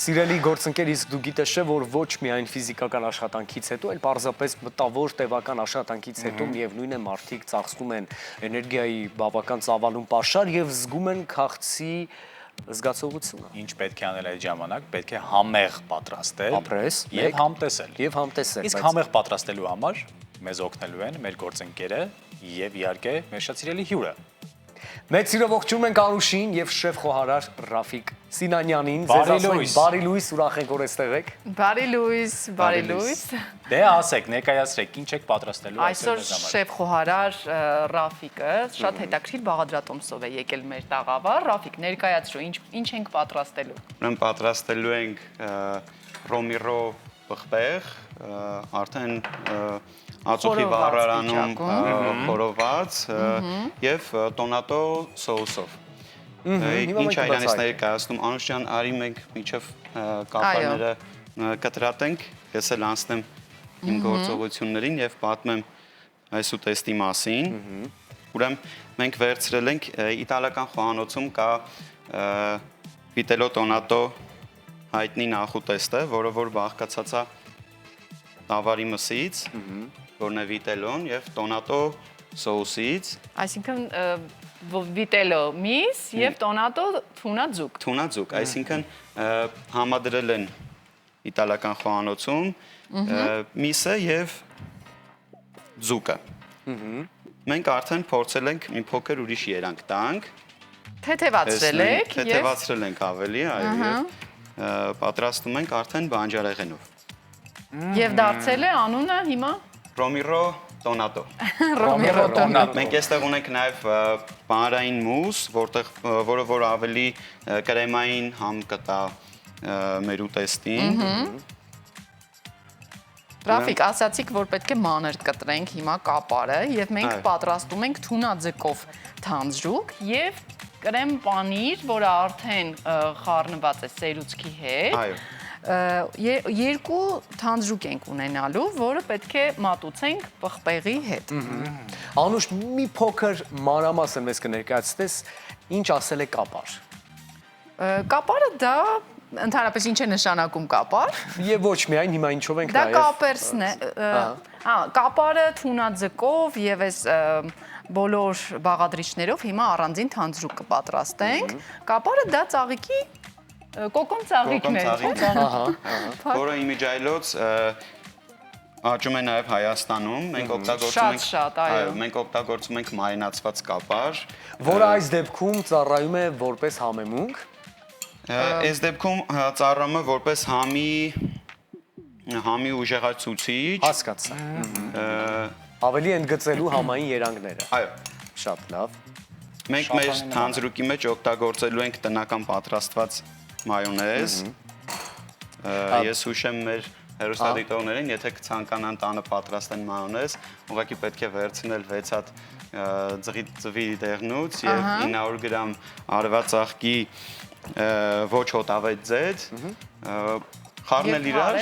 Սիրելի գործընկեր, իսկ դու գիտես չէ, որ ոչ միայն ֆիզիկական աշխատանքից հետո, այլ պարզապես մտավոր տևական աշխատանքից հետո միևնույն է մարդիկ ծախսում են էներգիայի բավական ծավալուն պաշար եւ զգում են քաղցի զգացողությունը։ Ինչ պետք է անել այդ ժամանակ, պետք է համեղ պատրաստել Ապրես եւ համտեսել։ Եվ համտեսել։ Իսկ համեղ պատրաստելու համար մեզ օգնելու են մեր գործընկերը եւ իհարկե մեր շատ սիրելի հյուրը։ Մեծ սիրով ողջունում ենք Անուշին եւ շեֆ խոհարար Ռաֆիկ Սինանյանին։ Բարի լույս, ուրախ ենք որ այստեղ եք։ Բարի լույս, բարի լույս։ Դե ասեք, ներկայացրեք, ինչ եք պատրաստելու այսօր շեֆ խոհարար Ռաֆիկը շատ հետաքրքիր բաղադրատոմսով է եկել մեր տաղավար։ Ռաֆիկ, ներկայացրու, ինչ ենք պատրաստելու։ Ուրեմն պատրաստելու ենք ռոմիրո պղպեղ, արդեն ածուխի վառարանում խորոված եւ տոնատո սոուսով։ Ինչ այրանից ներկայացնում Անուշ ջան, արի մենք մինչև կապարները կտրատենք, ես էլ անցնեմ իմ գործողություններին եւ պատմեմ այս ուտեստի մասին։ Ուրեմն մենք վերցրել ենք իտալական խոհանոցում կա վիտելո տոնատո հայտնի նախուտեստը, որը որ բաղկացած է տավարի մսից, որն է վիտելոն եւ տոնատո սոուսից, այսինքն վիտելո միս եւ տոնատո թունաձուկ։ Թունաձուկ, այսինքն համադրել են իտալական խոհանոցում միսը եւ ձուկը։ Մենք արդեն փորձել ենք մի փոքր ուրիշ երանգ տանք։ Թեթևացրել եք եւ թեթևացրել ենք ավելի, այո, եւ պատրաստում ենք արդեն բանջարեղենով։ Եւ դարձել է անունը հիմա Ռոմիրո տոնատո։ Ռոմիրո տոնատո։ Մենք այստեղ ունենք նաև բանարային մուս, որը որ ավելի կրեմային համ կտա մեր ուտեստին։ Ռաֆիկ, ասացիք, որ պետք է մանր կտրենք հիմա կապարը եւ մենք պատրաստում ենք թունաձկով թանձրուկ եւ կրեմ պանիր, որը արդեն խառնված է սերուցքի հետ։ Այո։ Երկու թանձրուկ ենք ունենալու, որը պետք է մատուցենք պղպեղի հետ։ Անուշ, մի փոքր մանրամասն մեզ կներկայացնես, ինչ ասել է կապար։ Կապարը դա ընդհանրապես ինչ է նշանակում կապար։ Եվ ոչ միայն հիմա ինչով ենք Դա նաև կապերսն է։ Կապարը թունաձկով եւ այս բոլոր բաղադրիչներով հիմա առանձին թանձրուկ կպատրաստենք։ Կապարը դա ծաղիկի կոկոն ծաղիկն է, որը իմիջայլոց աճում է նաև Հայաստանում, մենք օգտագործում ենք մարինացված կապար, որը այս դեպքում ծառայում է որպես համեմունք։ Այս դեպքում ծառայում է որպես համի ուժեղացուցիչ։ Հասկացա։ Ավելի ընդգծելու համային երանգները։ Այո, Շատ լավ։ մենք մեր թանձրուկի մեջ օգտագործելու ենք տնական պատրաստված մայոնեզ։ Ես հուշեմ մեր հեռուստադիտողներին, եթե ցանկանան տանը պատրաստեն մայոնեզ, ուղղակի պետք է վերցնել 6 հատ ձվի դեղնուց եւ 900 գրամ արված ծաղկի ոչ հոտավետ ձեթ, խառնել իրար։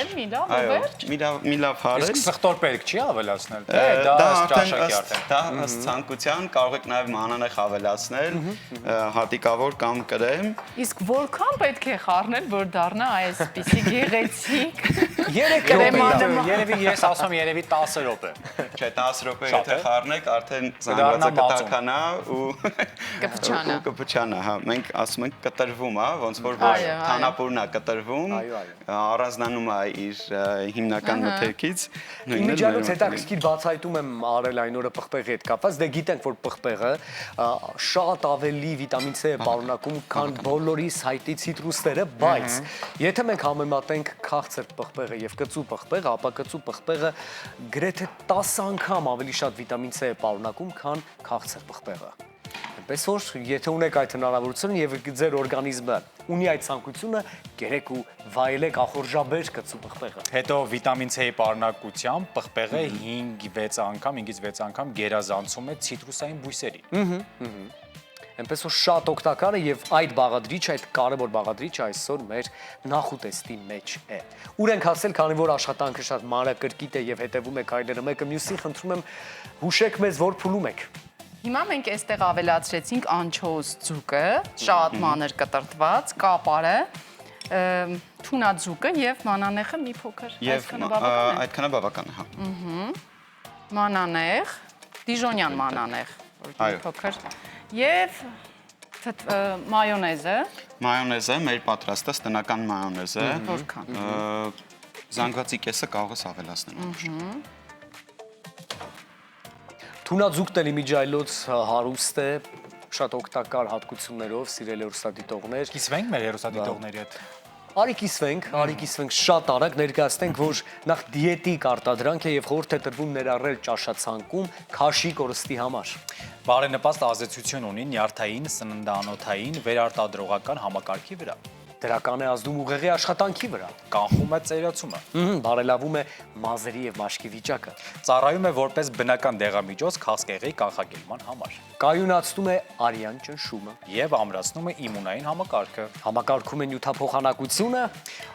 Մի լավ հարել։ Իսկ սխտոր պետք չի ավելացնել, թե դա ճաշակի արդեն։ Դա ըստ ցանկության կարող եք նաև մանանեխ ավելացնել, հատիկավոր կամ կրեմ։ Իսկ որքան պետք է խառնել, որ դառնա այսպիսի գեղեցիկ։ 3 Երևի ես ասում երևի 10 րոպե։ Չէ, 10 րոպե եթե խառնեք, արդեն զանգվածը կտականա ու կփչանա, հա, մենք ասում ենք կտրվում, հա, ոնց որ թանապուրն է կտրվում, առանձնանում է իր հիմնական մթերքից։ Իմիջիայլոց հետաքրքիր բացահայտում եմ արել այն օրը պղպեղի հետ կապված, դե գիտենք, որ պղպեղը շատ ավելի վիտամին C է պարունակում, քան բոլորիս հայտի ցիտրուսները, բայց եթե մենք համեմատենք քաղցր պղպեղը եւ կծու պղպեղը, ապա կծու պղպեղը գրեթե 10 անգամ ավելի շատ վիտամին C է պարունակում, քան քաղցր պղպեղը։ Այնպես որ եթե ունեք այդ հնարավորությունը եւ ձեր օրգանիզմը ունի այդ ցանկությունը, գերեք ու վայելեք ախորժաբեր կծու պղպեղը։ Հետո վիտամին C-ի պարունակությամբ պղպեղը 5-6 անգամ գերազանցում է ցիտրուսային բույսերին։ Այնպես որ շատ օգտակար է եւ այդ բաղադրիչը, այդ կարևոր բաղադրիչը այսօր մեր նախուտեստի մեջ է։ Ուր ենք հասել, քանի որ աշխատանքը շատ մանրակրկիտ է եւ հետեւում եք այլերը մեկը մյուսին, խնդրում եմ հուշեք մեզ, որ փուլում եք։ Հիմա մենք այստեղ ավելացրեցինք անչոուս ձուկը, շատ մանր կտրտված, կապարը, թունաձուկը եւ մանանեխը մի փոքր այսքանը բավական է։ Այդքանը բավական է, հա։ Մանանեխ, դիժոնյան մանանեխ, որ մի փոքր եւ մայոնեզը։ Մայոնեզը մեր պատրաստած տնական մայոնեզը։ Որքան։ Զանգվածի կեսը կարող ես ավելացնել անուշ։ Թունաձուկ տելիմիջայլոց հարուստ է, շատ օգտակար հատկություններով, սիրելի հեռուստադիտողներ։ Կիսվենք մեր հեռուստադիտողների հետ։ Արի կիսվենք շատ արագ ներկայացնենք, որ նախ դիետիկ արտադրանք է եւ խորհուրդ է տրվում ներառել ճաշացանկում քաշի կորստի համար։ Բարենպաստ ազդեցություն ունի նյարդային, սննդանոթային, վերարտադրողական համակարգի վրա։ Դրական է ազդում ուղեղի աշխատանքի վրա։ Կանխում է ծերացումը։ Բարելավում է մազերի եւ մաշկի վիճակը։ Ծառայում է որպես բնական դեղամիջոց քաղցկեղի կանխարգելման համար։ Կայունացնում է արյան ճնշումը Եվ ամրացնում է իմունային համակարգը։ Համակարգում է նյութափոխանակությունը,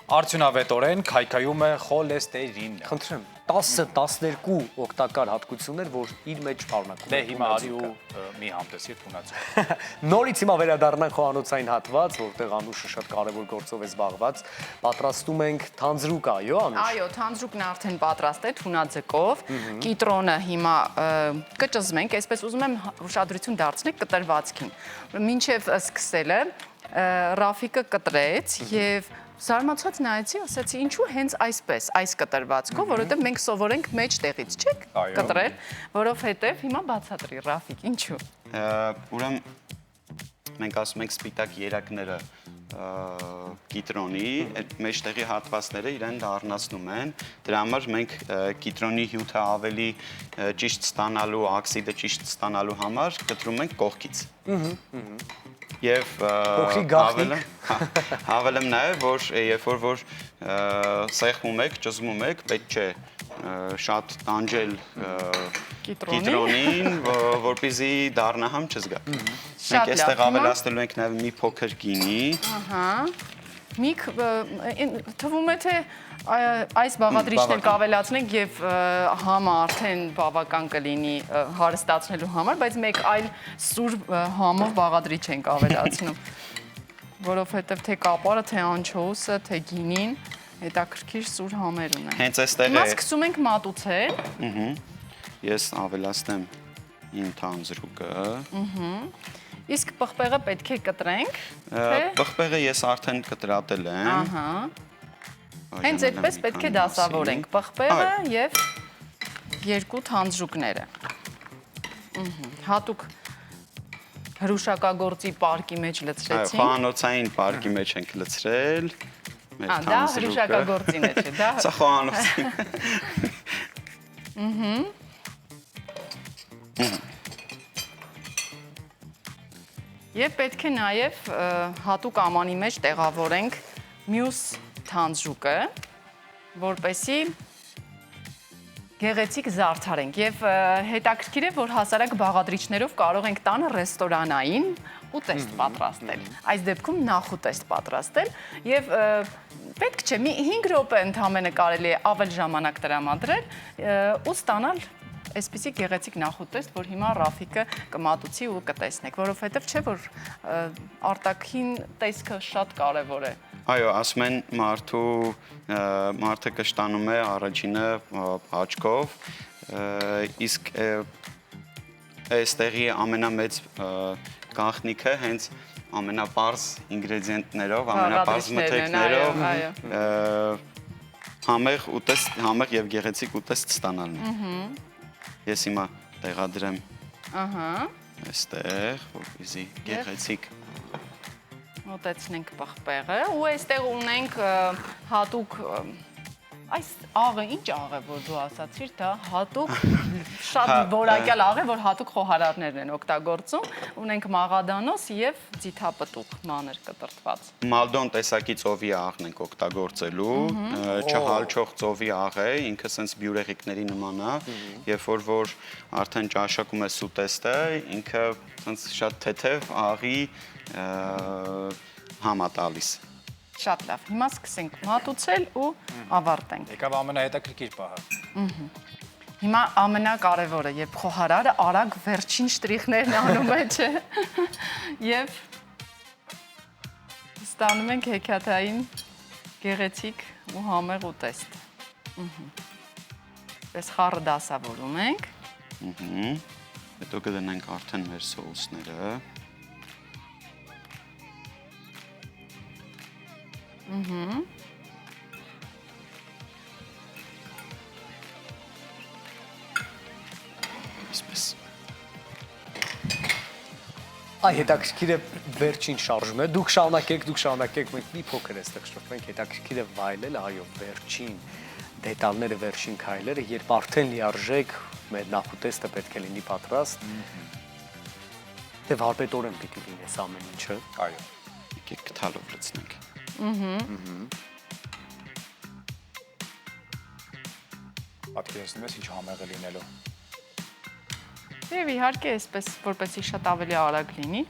Արդյունավետորեն քայքայում է խոլեստերինը։ խնդրեմ 10-12 օգտակար հատկություններ, որ իր մեջ պարունակում Դե է հիմա արի ու թունաձուկը։ մի համտեսիր թունաձուկ։ Նորից հիմա վերադառնանք խոհանոցային հատված, որտեղ Անուշը շատ կարևոր գործով է զբաղված։ Պատրաստում ենք թանձրուկ, այո, Անուշ։ Այո, թանձրուկն արդեն պատրաստ է թունաձկով։ Կիտրոնը հիմա կճզմենք, այսպես ուզում եմ ուշադրություն դարձնեք կտրվածքին։ Մինչև սկսելը Ռաֆիկը կտրեց եւ զարմացած նայեցի, ասացի, ինչու հենց այսպես, այս կտրվածքով, որովհետև մենք սովորենք մեջ տեղից, չեք կտրել, որովհետև հիմա բացատրի Ռաֆիկ, ինչու։ Ուրեմն մենք ասում ենք սպիտակ երակները կիտրոնի, այդ մեջտեղի հատվածները իրեն դառնացնում են։ Դրա համար մենք կիտրոնի հյութը ավելի ճիշտ ստանալու, աքսիդը ճիշտ ստանալու համար կտրում ենք կողքից։ Եվ հավելեմ նաև, որ երբ որ սեղմում եք, ճզմում եք, պետք չէ շատ տանջել կիտրոնին, որպեսզի դառնահամ չզգա։ Մենք այստեղ ավելացնելու ենք նաև մի փոքր գինի։ Թվում է, թե այս բաղադրիչն ենք ավելացնենք և համը արդեն բավական կլինի հարստացնելու համար, բայց մեկ այլ սուր համով բաղադրիչ ենք ավելացնում, որովհետև թե կապարը, թե անչոուսը, թե գինին հետաքրքիր սուր համեր ունեն։ Հենց այստեղ է։ Հիմա սկսում ենք մատուցել։ Ես ավելացնեմ իմ թանձրուկը։ Իսկ պղպեղը պետք է կտրենք, թե։ Պղպեղը ես արդեն կտրատել եմ։ Հենց այդպես պետք է դասավորենք պղպեղը և երկու թանձրուկները։ Հատուկ հրուշակագործի պարկի մեջ լցրեցինք։ Խոհանոցային պարկի մեջ ենք լցրել մեր թանձրուկը։ Դա հրուշակագործին է, չէ, դա։ Սա խոհանոցին։ Եվ պետք է նաև հատուկ ամանի մեջ տեղավորենք մյուս թանձրուկը, որպեսզի գեղեցիկ զարդարենք եւ հետաքրքիր է, որ հասարակ բաղադրիչներով կարող ենք տանը ռեստորանային ուտեստ պատրաստել։ Այս դեպքում նախուտեստ պատրաստել եւ պետք չէ, մի 5 րոպե ընդամենը կարելի է ավել ժամանակ տրամադրել ու ստանալ այսպիսի գեղեցիկ նախուտեստ, որ հիմա Ռաֆիկը կմատուցի ու կտեսնեք, որովհետև չէ, որ արտաքին տեսքը շատ կարևոր է։ Այո, ասում են մարդը կշտանում է առաջինը աչքով, իսկ այստեղի ամենամեծ գաղտնիքը հենց ամենապարզ ինգրեդիենտներով, ամենապարզ մթերքներով համեղ եւ գեղեցիկ ուտեստ ստանալն է։ Ես հիմա տեղադրեմ այստեղ, որպեսզի գեղեցիկ մոտեցնենք պղպեղը ու այստեղ ունենք հատուկ այս աղը, ինչ աղ է, որ դու ասացիր, դա հատուկ շատ որակյալ աղ է, որ հատուկ խոհարարներն են օգտագործում, ունենք մաղադանոս եւ ձիթապտուղ մանր կտրտված։ Մալդոն տեսակի ծովի աղն ենք օգտագործելու, չհալչող ծովի աղ է, ինքը սենց բյուրեղիկների նման է, երբ որ արդեն ճաշակում է սուտեստը, ինքը սենց շատ թեթև աղի համ է տալիս։ Շատ լավ, հիմա սկսենք մատուցել ու ավարտենք։ Եկավ ամենահետաքրքիր պահը։ Հիմա ամենակարևորը, երբ խոհարարը արագ վերջին շտրիխներն անում է, չէ։ Եվ ստանում ենք հեքիաթային Գեղեցիկ ու համեղ ուտեստ։ Պես խառը դասավորում ենք։ Հետո կդնենք արդեն մեր սոուսները։ Այսպես։ Այ հետաքրքիր է վերջին շարժումը։ Դուք շարունակեք, մենք մի փոքր էստեղ շփվենք, հետաքրքիր է վայելել, այո, վերջին դետալները, վերջին քայլերը, երբ արդեն լիարժեք մեր նախուտեստը պետք է լինի պատրաստ։ Դե վարպետորեն պիտի լինես ամեն ինչը։ Այո։ Եկեք գթալով լցնենք։ Պատկերացնում ես ինչ համեղ է լինելու։ Եվ իհարկե այսպես, որպեսզի շատ ավելի արագ լինի։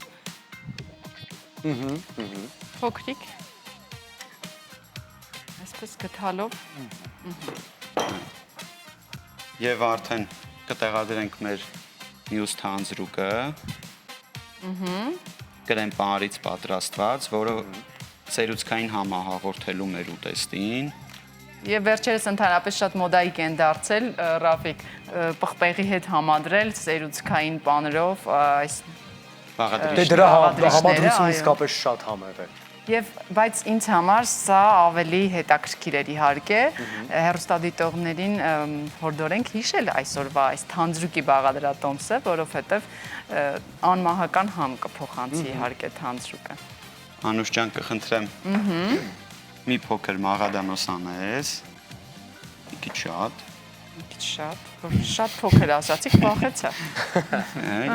Փոքրիկ։ Այսպես գթալով։ Եվ արդեն կտեղադրենք մեր մյուս թանձրուկը։ Կրեմ պանրից պատրաստված, որը սերուցքային համահաղորդելու մեր ուտեստին։ Եվ վերջերս ընդհանրապես շատ մոդայիկ են դարձել, Ռաֆիկ, պղպեղի հետ համադրել սերուցքային պանրով այս Դե դրա համադրությունը իսկապես շատ համեղ է։ Եվ բայց ինձ համար սա ավելի հետաքրքիր էր իհարկե հեռուստադիտողներին հորդորենք հիշել այսօրվա այս թանձրուկի բաղադրատոմսը, որովհետև անմահական համ կփոխանցի իհարկե թանձրուկը։ Անուշ ջան, կխնդրեմ մի փոքր մաղադանոս անես, մի քիչ շատ փոքր ասացիք, վախեցա։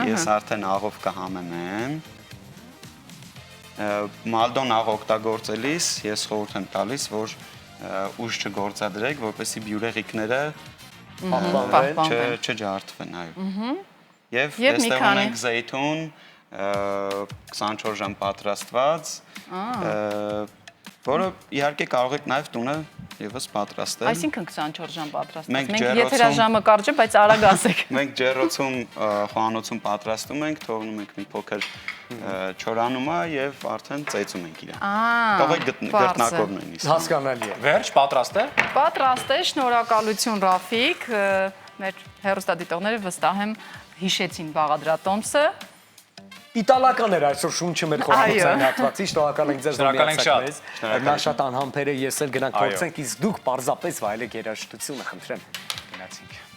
Ես արդեն աղով կհամեմեմ։ Մալդոն աղ օգտագործելիս ես խորհուրդ եմ տալիս, որ ուժ չգործադրեք, որպեսզի բյուրեղիկները չջարդվեն, այո։ Եվ այստեղ ունենք զեյթուն, 24 ժամ պատրաստված, որը իհարկե կարող եք նաև տունը եւս պատրաստել։ Այսինքն 24 ժամ պատրաստած։ Մենք եթերաժամը կարճ է, բայց արագ ասեք։ Մենք ջեռոցում, խոհանոցում պատրաստում ենք, թողնում ենք մի փոքր չորանումա եւ արդեն ծեծում ենք իրան։ Թողեք գտնակով նույնիսկ։ Հասկանալի է։ Վերջ, պատրաստ է։ Պատրաստ է, շնորհակալություն Ռաֆիկ։ Մեր հեռուստադիտողները վստահ եմ հիշեցին բաղադրատոմսը։ Իտալական էր այսօր շունչը մեր խորհրդային հատվածի, շնորհակալ ենք ձեզ, որ միացաք մեզ։ Նա շատ անհամբեր է, ես էլ գնանք փորձենք, իսկ դուք պարզապես վայելեք երաժշտությունը, խնդրեմ։ Գնացինք։